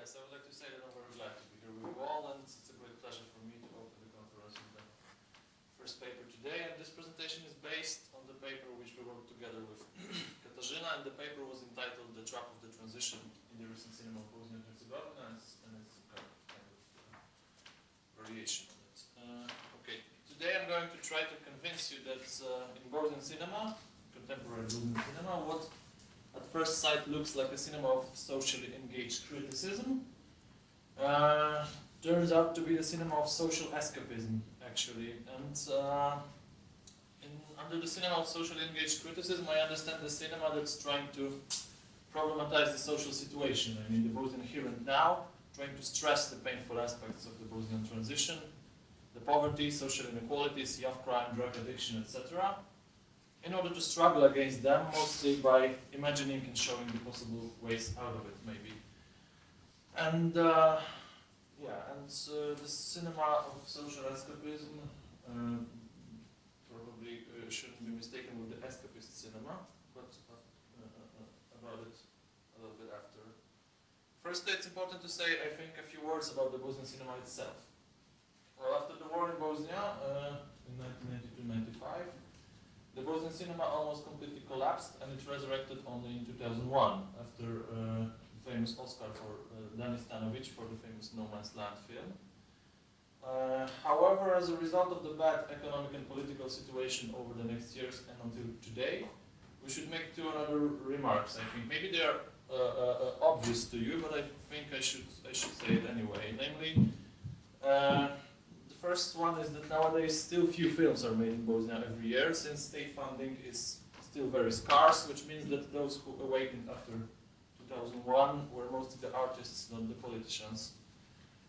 Yes, I would like to say that I'm very glad to be here with you all, and it's a great pleasure for me to open the conference with the first paper today. And this presentation is based on the paper which we wrote together with Katarzyna, and the paper was entitled "The Trap of the Transition in the Recent Cinema of Bosnia and Herzegovina," and it's kind of variation on it. Okay, today I'm going to try to convince you that in Bosnian cinema, contemporary Bosnian cinema, what at first sight looks like a cinema of socially engaged criticism turns out to be the cinema of social escapism, actually. And under the cinema of socially engaged criticism, I understand the cinema that's trying to problematize the social situation. I mean, the Bosnian here and now, trying to stress the painful aspects of the Bosnian transition, the poverty, social inequalities, youth crime, drug addiction, etc., in order to struggle against them, mostly by imagining and showing the possible ways out of it, maybe. And the cinema of social escapism probably shouldn't be mistaken with the escapist cinema, but about it a little bit after. First, it's important to say, I think, a few words about the Bosnian cinema itself. Well, after the war in Bosnia in 1992-95, the Bosnian cinema almost completely collapsed, and it resurrected only in 2001 after the famous Oscar for Danis Stanovic for the famous No Man's Land film. However, as a result of the bad economic and political situation over the next years and until today, we should make two other remarks. I think maybe they are obvious to you, but I think I should say it anyway. Namely, the first one is that nowadays still few films are made in Bosnia every year, since state funding is still very scarce, which means that those who awakened after 2001 were mostly the artists, not the politicians.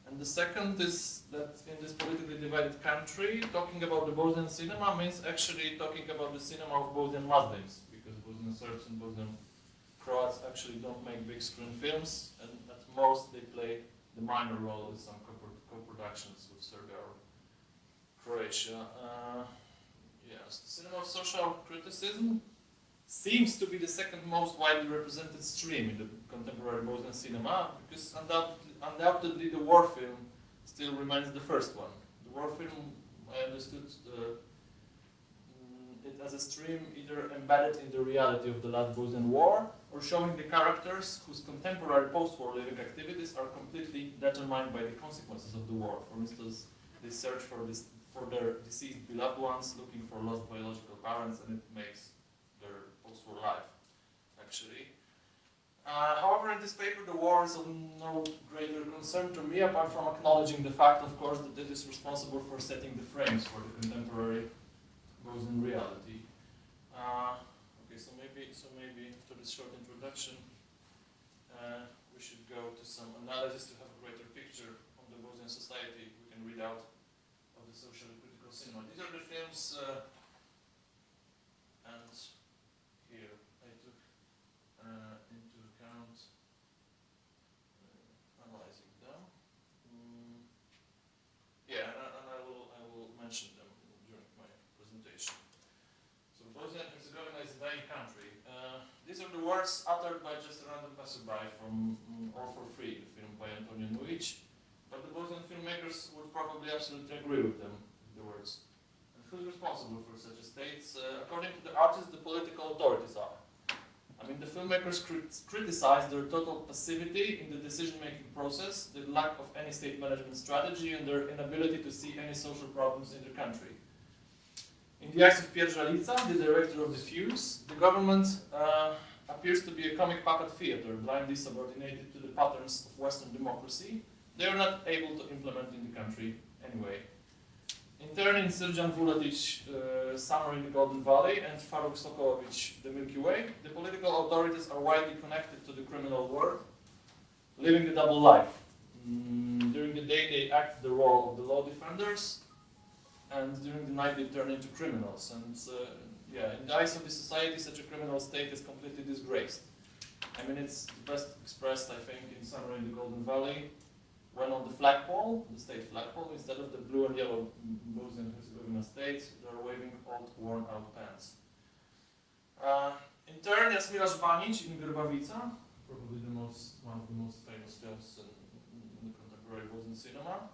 And the second is that in this politically divided country, talking about the Bosnian cinema means actually talking about the cinema of Bosnian Muslims, because Bosnian Serbs and Bosnian Croats actually don't make big screen films, and at most they play the minor role in some co-productions with Serbia or Croatia. Yes, the cinema of social criticism seems to be the second most widely represented stream in the contemporary Bosnian cinema, because undoubtedly the war film still remains the first one. The war film, I understood it as a stream either embedded in the reality of the last Bosnian war, or showing the characters whose contemporary post-war living activities are completely determined by the consequences of the war. For instance, they search for their deceased beloved ones, looking for lost biological parents, and it makes their post-war life, actually. However, in this paper, the war is of no greater concern to me, apart from acknowledging the fact, of course, that it is responsible for setting the frames for the contemporary Bosnian reality. Okay, so maybe after this short introduction, we should go to some analysis to have a greater picture of the Bosnian society we can read out of the socially critical cinema. These are the films, and here I took into account analyzing them. Yeah, and I will mention them during my presentation. So Bosnia and Herzegovina is a dying country. These are the words uttered by just a random passerby from All for Free, the film by Antonio Nuic. But the Bosnian filmmakers would probably absolutely agree with them, the words. And who's responsible for such a state? According to the artists, the political authorities are. I mean, the filmmakers criticize their total passivity in the decision-making process, the lack of any state management strategy, and their inability to see any social problems in the country. In the eyes of Pier Žalica, the director of The Fuse, the government appears to be a comic puppet theater, blindly subordinated to the patterns of Western democracy. They are not able to implement in the country anyway. In turn, in Srđan Vuletić, Summer in the Golden Valley, and Faruk Sokolović, The Milky Way, the political authorities are widely connected to the criminal world, living a double life. During the day, they act the role of the law defenders, and during the night, they turn into criminals. And in the eyes of the society, such a criminal state is completely disgraced. I mean, it's best expressed, I think, in Summer in the Golden Valley, when on the flagpole, the state flagpole, instead of the blue and yellow Bosnia and Herzegovina states, they are waving old, worn-out pants. In turn, Jasmira Žbanić in Grbavica, probably one of the most famous films contemporary Bosnian cinema,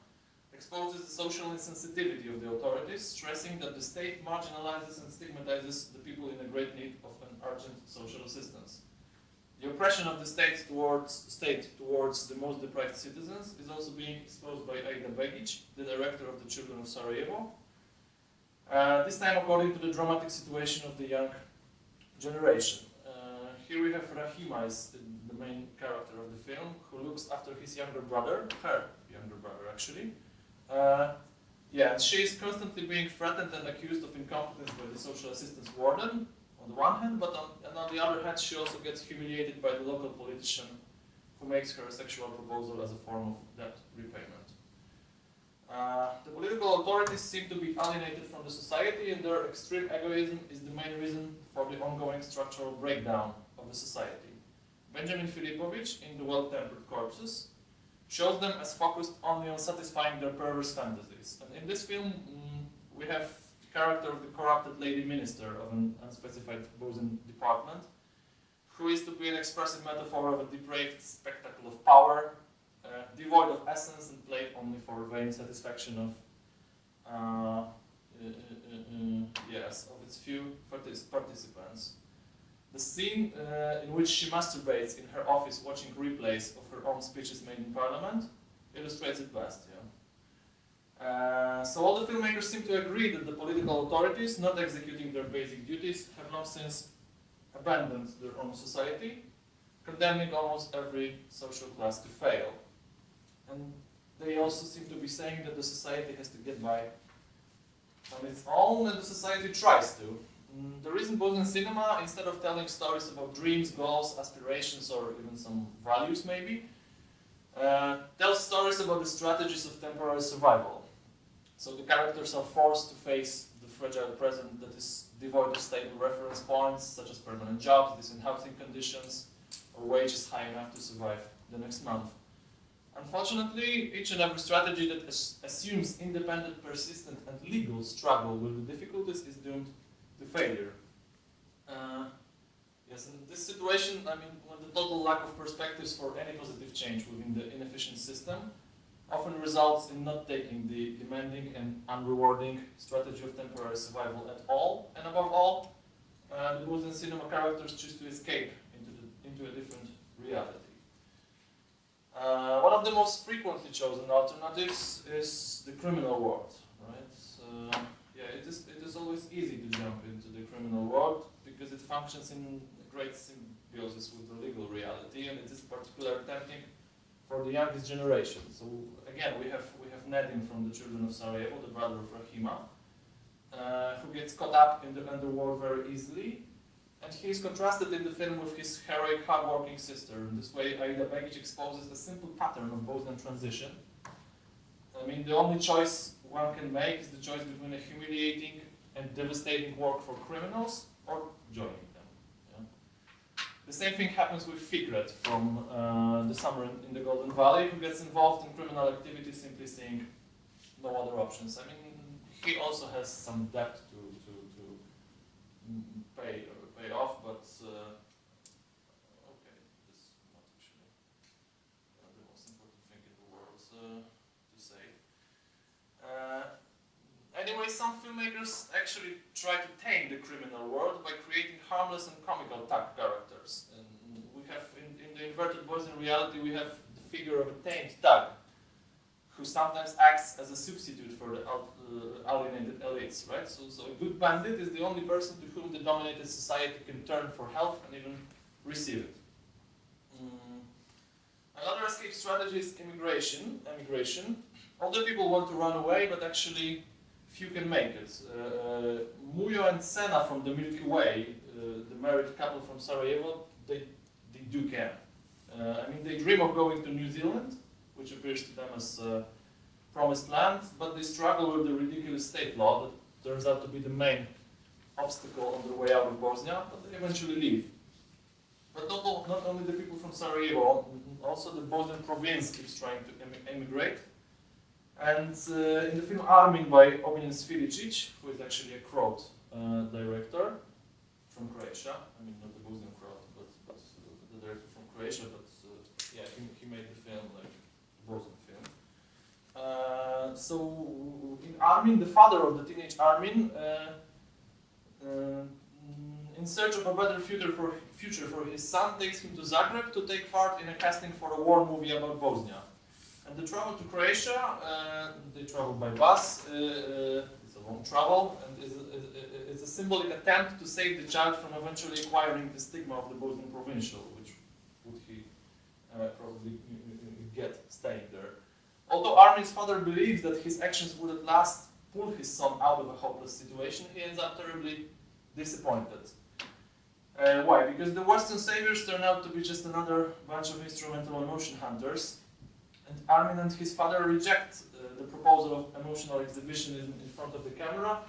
exposes the social insensitivity of the authorities, stressing that the state marginalizes and stigmatizes the people in a great need of an urgent social assistance. The oppression of the state towards the most deprived citizens is also being exposed by Aida Begic, the director of the Children of Sarajevo, this time according to the dramatic situation of the young generation. Here we have Rahima as the main character of the film, who looks after his younger brother, her younger brother actually. And she is constantly being threatened and accused of incompetence by the social assistance warden, on the one hand, but on the other hand, she also gets humiliated by the local politician who makes her a sexual proposal as a form of debt repayment. The political authorities seem to be alienated from the society, and their extreme egoism is the main reason for the ongoing structural breakdown of the society. Benjamin Filipovic, in The Well-Tempered Corpses, shows them as focused only on satisfying their perverse fantasies. And in this film, we have the character of the corrupted lady minister of an unspecified Bosnian department, who is to be an expressive metaphor of a depraved spectacle of power, devoid of essence and played only for vain satisfaction of its few participants. The scene in which she masturbates in her office watching replays of her own speeches made in Parliament illustrates it best. So all the filmmakers seem to agree that the political authorities, not executing their basic duties, have long since abandoned their own society, condemning almost every social class to fail. And they also seem to be saying that the society has to get by on its own, and the society tries to. The reason Bosnian cinema, instead of telling stories about dreams, goals, aspirations, or even some values maybe, tells stories about the strategies of temporary survival. So the characters are forced to face the fragile present that is devoid of stable reference points, such as permanent jobs, decent housing conditions, or wages high enough to survive the next month. Unfortunately, each and every strategy that assumes independent, persistent, and legal struggle with the difficulties is doomed to failure. In this situation, when the total lack of perspectives for any positive change within the inefficient system often results in not taking the demanding and unrewarding strategy of temporary survival at all, and above all, the Bosnian cinema characters choose to escape into a different reality. One of the most frequently chosen alternatives is the criminal world, right? It is always easy to jump into the criminal world because it functions in great symbiosis with the legal reality, and it is particularly tempting for the youngest generation. So again, we have Nedim from the Children of Sarajevo, the brother of Rahima, who gets caught up in the underworld very easily. And he is contrasted in the film with his heroic, hard-working sister. In this way, Aida Begic exposes a simple pattern of Bosnian transition. The only choice one can make is the choice between a humiliating and devastating work for criminals or joining them. The same thing happens with Fikret from The Summer in the Golden Valley, who gets involved in criminal activity simply seeing no other options. He also has some debt to pay off, but this is not actually the most important thing in the world to say. Anyway, some filmmakers actually try to tame the criminal world by creating harmless and comical thug characters. And we have, in the inverted Bosnian reality, we have the figure of a tamed thug, who sometimes acts as a substitute for the alienated elites, right? So a good bandit is the only person to whom the dominated society can turn for help and even receive it. Another escape strategy is emigration. Older people want to run away, but actually few can make it. Mujo and Sena from the Milky Way, the married couple from Sarajevo, they do care. They dream of going to New Zealand, which appears to them as promised land, but they struggle with the ridiculous state law that turns out to be the main obstacle on their way out of Bosnia, but they eventually leave. But not only the people from Sarajevo, also the Bosnian province keeps trying to emigrate. And in the film Armin by Ognjen Svilicic, who is actually a Croat director from Croatia, not the Bosnian Croat, but the director from Croatia, but he made the film like the Bosnian film. So in Armin, the father of the teenage Armin, in search of a better future for his son, takes him to Zagreb to take part in a casting for a war movie about Bosnia. And the travel to Croatia, they travel by bus, it's a long travel, and it's a symbolic attempt to save the child from eventually acquiring the stigma of the Bosnian provincial, which would he probably get staying there. Although Armin's father believes that his actions would at last pull his son out of a hopeless situation, he ends up terribly disappointed. Why? Because the Western saviors turn out to be just another bunch of instrumental emotion hunters, and Armin and his father reject the proposal of emotional exhibitionism in front of the camera.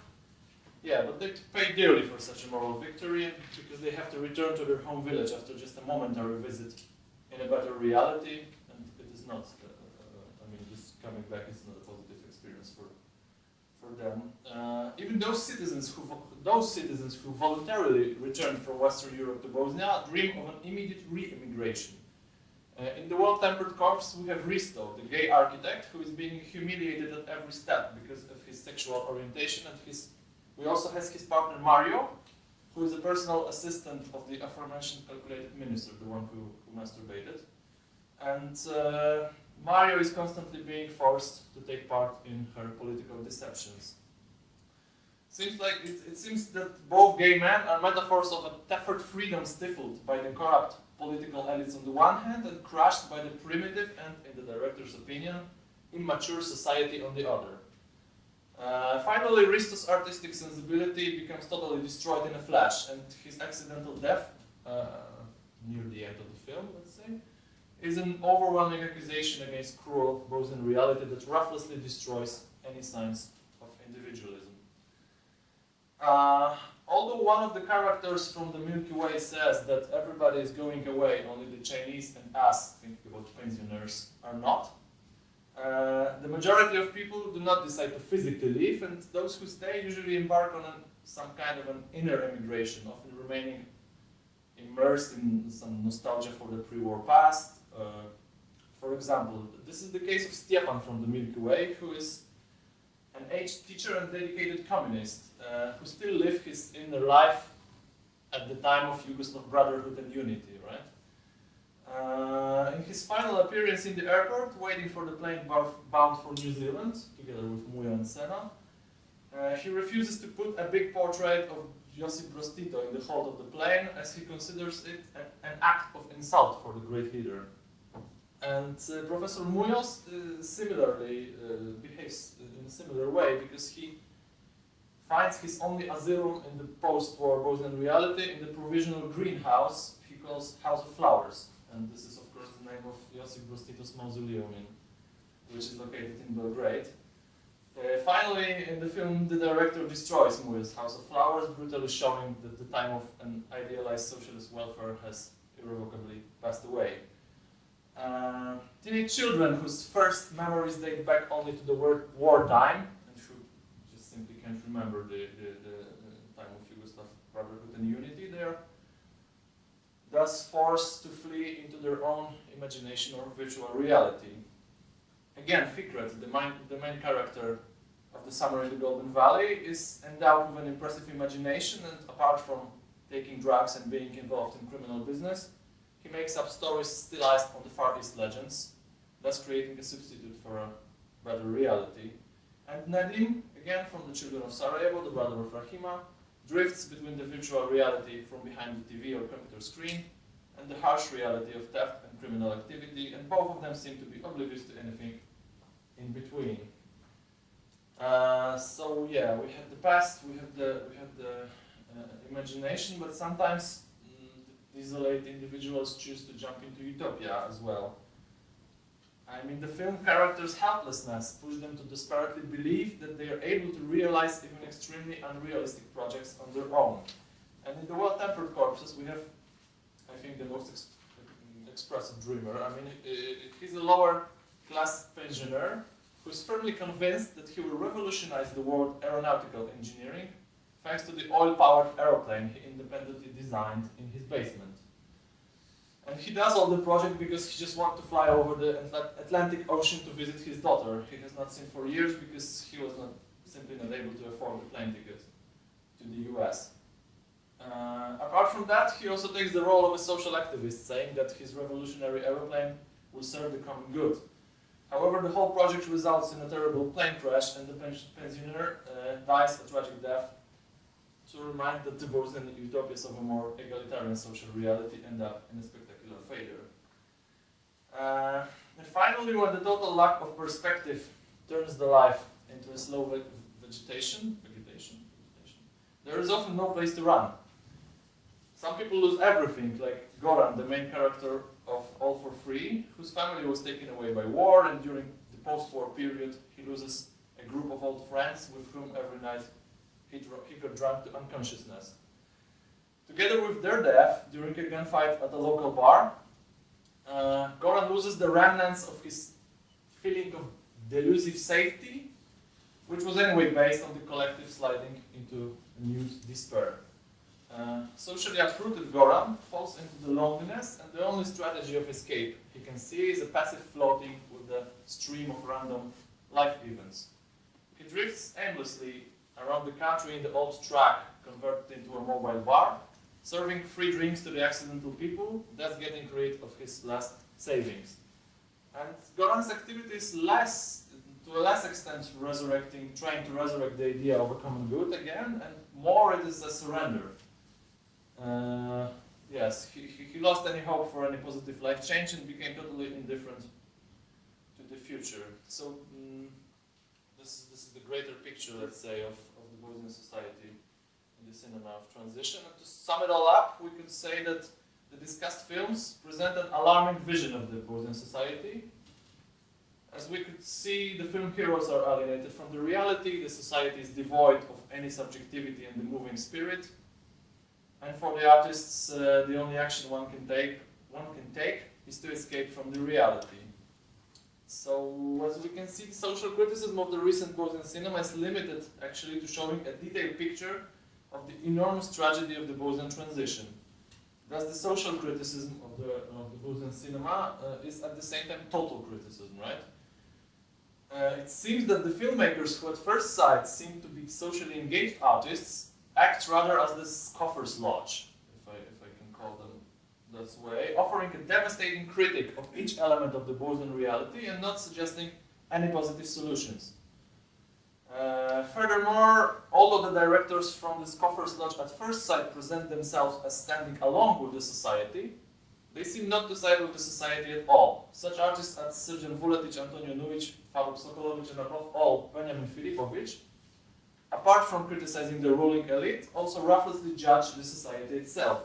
Yeah, but they pay dearly for such a moral victory, because they have to return to their home village after just a momentary visit in a better reality, and it is not, this coming back is not a positive experience for them. Even those citizens who voluntarily return from Western Europe to Bosnia dream of an immediate re-immigration. In the Well-Tempered Corpse, we have Risto, the gay architect, who is being humiliated at every step because of his sexual orientation, and we also have his partner Mario, who is a personal assistant of the aforementioned calculated minister, the one who masturbated. And Mario is constantly being forced to take part in her political deceptions. It seems that both gay men are metaphors of a Tefford freedom stifled by the corrupt political elites on the one hand and crushed by the primitive and, in the director's opinion, immature society on the other. Finally, Risto's artistic sensibility becomes totally destroyed in a flash, and his accidental death, near the end of the film, let's say, is an overwhelming accusation against cruel Bosnian reality that ruthlessly destroys any signs of individualism. Although one of the characters from the Milky Way says that everybody is going away, only the Chinese and us, thinking about pensioners, are not, the majority of people do not decide to physically leave, and those who stay usually embark on some kind of an inner emigration, often remaining immersed in some nostalgia for the pre-war past. For example, this is the case of Stjepan from the Milky Way, who is an aged teacher and dedicated communist, who still lived his inner life at the time of Yugoslav brotherhood and unity, right? In his final appearance in the airport, waiting for the plane bound for New Zealand, together with Muja and Senna, he refuses to put a big portrait of Josip Broz Tito in the hold of the plane, as he considers it an act of insult for the great leader. And Professor Munoz similarly behaves in a similar way, because he finds his only asylum in the post-war Bosnian reality in the provisional greenhouse he calls House of Flowers. And this is, of course, the name of Josip Broz Tito's mausoleum, which is located in Belgrade. Finally, in the film, the director destroys Muja's House of Flowers, brutally showing that the time of an idealized socialist welfare has irrevocably passed away. Teenage children whose first memories date back only to the word wartime, and who just simply can't remember the time of Yugoslav brotherhood and unity, they are thus forced to flee into their own imagination or virtual reality. Again, Fikret, the main character of The Summer in the Golden Valley, is endowed with an impressive imagination, and apart from taking drugs and being involved in criminal business, he makes up stories stylized on the Far East legends, thus creating a substitute for a better reality. And Nadim, again from The Children of Sarajevo, the brother of Rahima, drifts between the virtual reality from behind the TV or computer screen and the harsh reality of theft and criminal activity, and both of them seem to be oblivious to anything in between. So yeah, we have the past, we have the imagination, but sometimes desolate individuals choose to jump into utopia as well. I mean, the film characters' helplessness pushes them to desperately believe that they are able to realize even extremely unrealistic projects on their own. And in the Well-Tempered Corpses, we have, I think, the most expressive dreamer. I mean, he's a lower-class pensioner who's firmly convinced that he will revolutionize the world aeronautical engineering thanks to the oil-powered aeroplane he independently designed in his basement. And he does all the project because he just wants to fly over the Atlantic Ocean to visit his daughter. He has not seen for years because he was simply not able to afford the plane ticket to the US. Apart from that, he also takes the role of a social activist, saying that his revolutionary aeroplane will serve the common good. However, the whole project results in a terrible plane crash, and the pensioner dies a tragic death to remind that the Bosnian utopias of a more egalitarian social reality end up in a spectacular failure. And finally, when the total lack of perspective turns the life into a slow vegetation, there is often no place to run. Some people lose everything, like Goran, the main character of All for Free, whose family was taken away by war, and during the post-war period he loses a group of old friends with whom every night he got drunk to unconsciousness. Together with their death during a gunfight at a local bar, Goran loses the remnants of his feeling of delusive safety, which was anyway based on the collective sliding into new despair. Socially uprooted Goran falls into the loneliness, and the only strategy of escape he can see is a passive floating with the stream of random life events. He drifts aimlessly around the country in the old truck converted into a mobile bar, serving free drinks to the accidental people, thus getting rid of his last savings. And Goran's activity is to a less extent trying to resurrect the idea of a common good again, and more it is a surrender. Yes, he lost any hope for any positive life change and became totally indifferent to the future. So this is the greater picture, let's say, of the Bosnian society in the cinema of transition. And to sum it all up, we could say that the discussed films present an alarming vision of the Bosnian society. As we could see, the film heroes are alienated from the reality, the society is devoid of any subjectivity and the moving spirit. And for the artists, the only action one can take is to escape from the reality. So, as we can see, the social criticism of the recent Bosnian cinema is limited actually to showing a detailed picture of the enormous tragedy of the Bosnian transition. Thus, the social criticism of the Bosnian cinema is at the same time total criticism, right? It seems that the filmmakers who at first sight seem to be socially engaged artists act rather as the scoffers' lodge, if I can call them that way, offering a devastating critique of each element of the Bosnian reality and not suggesting any positive solutions. Furthermore, although the directors from the scoffers' lodge at first sight present themselves as standing along with the society, they seem not to side with the society at all. Such artists as Srđan Vuletić, Antonio Nuić, Faruk Sokolović, and above all, Benjamin Filipović, apart from criticizing the ruling elite, also ruthlessly judge the society itself.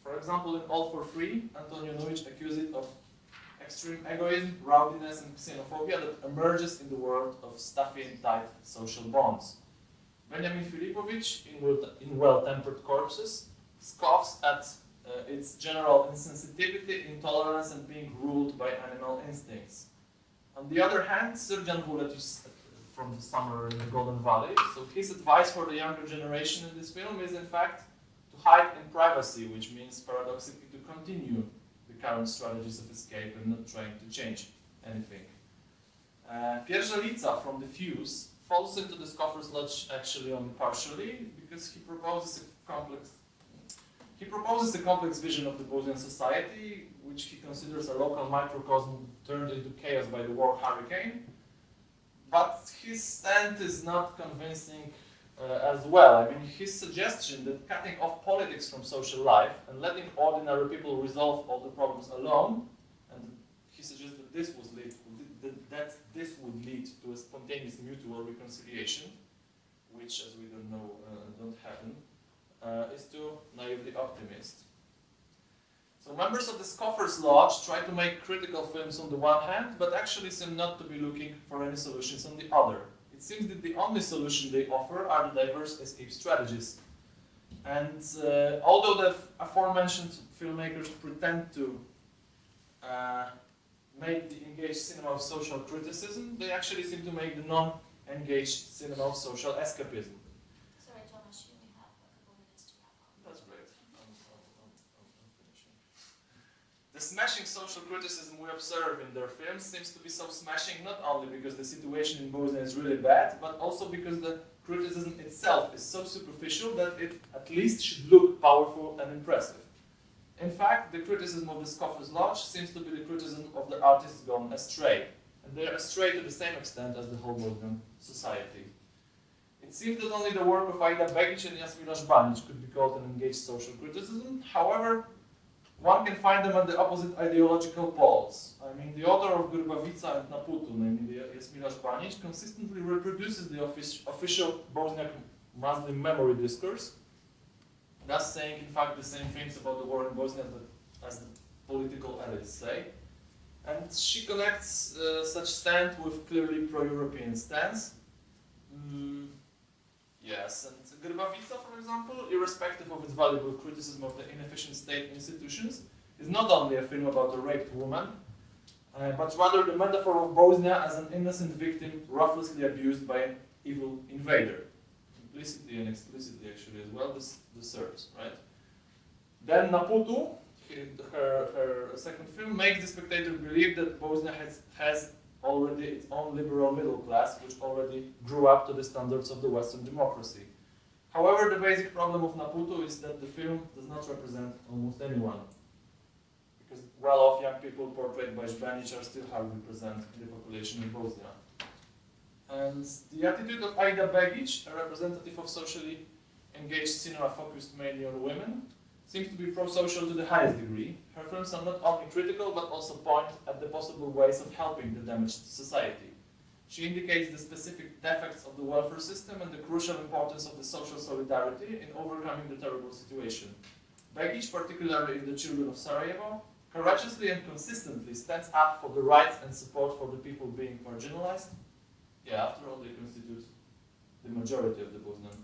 For example, in All for Free, Antonio Nuić accused it of extreme egoism, rowdiness, and xenophobia that emerges in the world of stuffy and tight social bonds. Benjamin Filipović, in Well-Tempered Corpses, scoffs at its general insensitivity, intolerance, and being ruled by animal instincts. On the other hand, Srđan Vuletić from The Summer in the Golden Valley, so his advice for the younger generation in this film is in fact to hide in privacy, which means paradoxically to continue the current strategies of escape and not trying to change anything. Pierwsza Lica from The Fuse falls into the Scoffer's Lodge actually only partially, because he proposes a complex vision of the Bosnian society, which he considers a local microcosm turned into chaos by the war hurricane. But his stand is not convincing as well. I mean, his suggestion that cutting off politics from social life and letting ordinary people resolve all the problems alone, and he suggests that this would lead to a spontaneous mutual reconciliation, which, as we don't know, don't happen, is too naively optimist. So members of the Scoffers' Lodge try to make critical films on the one hand, but actually seem not to be looking for any solutions on the other. It seems that the only solution they offer are the diverse escape strategies. And although the aforementioned filmmakers pretend to make the engaged cinema of social criticism, they actually seem to make the non-engaged cinema of social escapism. Sorry, Tomasz, you only have a couple minutes to wrap up. That's great. I'm finishing. The smashing social criticism we observe in their films seems to be so smashing not only because the situation in Bosnia is really bad, but also because the criticism itself is so superficial that it at least should look powerful and impressive. In fact, the criticism of the Scoffer's Lodge seems to be the criticism of the artists gone astray, and they are astray to the same extent as the whole Bosnian society. It seems that only the work of Aida Begic and Jasmila Žbanić could be called an engaged social criticism. However, one can find them at the opposite ideological poles. I mean, the author of Grbavica and Naputu, namely Jasmila Žbanić, consistently reproduces the official Bosniak Muslim memory discourse, thus saying, in fact, the same things about the war in Bosnia as the political elites say. And she connects such stand with clearly pro-European stance. Yes, and Grbavica, for example, irrespective of its valuable criticism of the inefficient state institutions, is not only a film about a raped woman, but rather the metaphor of Bosnia as an innocent victim ruthlessly abused by an evil invader. Implicitly and explicitly, actually, as well, the Serbs, right? Then Naputu, her second film, makes the spectator believe that Bosnia has already its own liberal middle class, which already grew up to the standards of the Western democracy. However, the basic problem of Naputu is that the film does not represent almost anyone, because well-off young people portrayed by Žbanić are still hardly present in the population in Bosnia. And the attitude of Aida Begic, a representative of socially engaged cinema focused mainly on women, seems to be pro-social to the highest degree. Her films are not only critical, but also point at the possible ways of helping the damaged society. She indicates the specific defects of the welfare system and the crucial importance of the social solidarity in overcoming the terrible situation. Begic, particularly in The Children of Sarajevo, courageously and consistently stands up for the rights and support for the people being marginalized. Yeah, after all, they constitute the majority of the Bosnian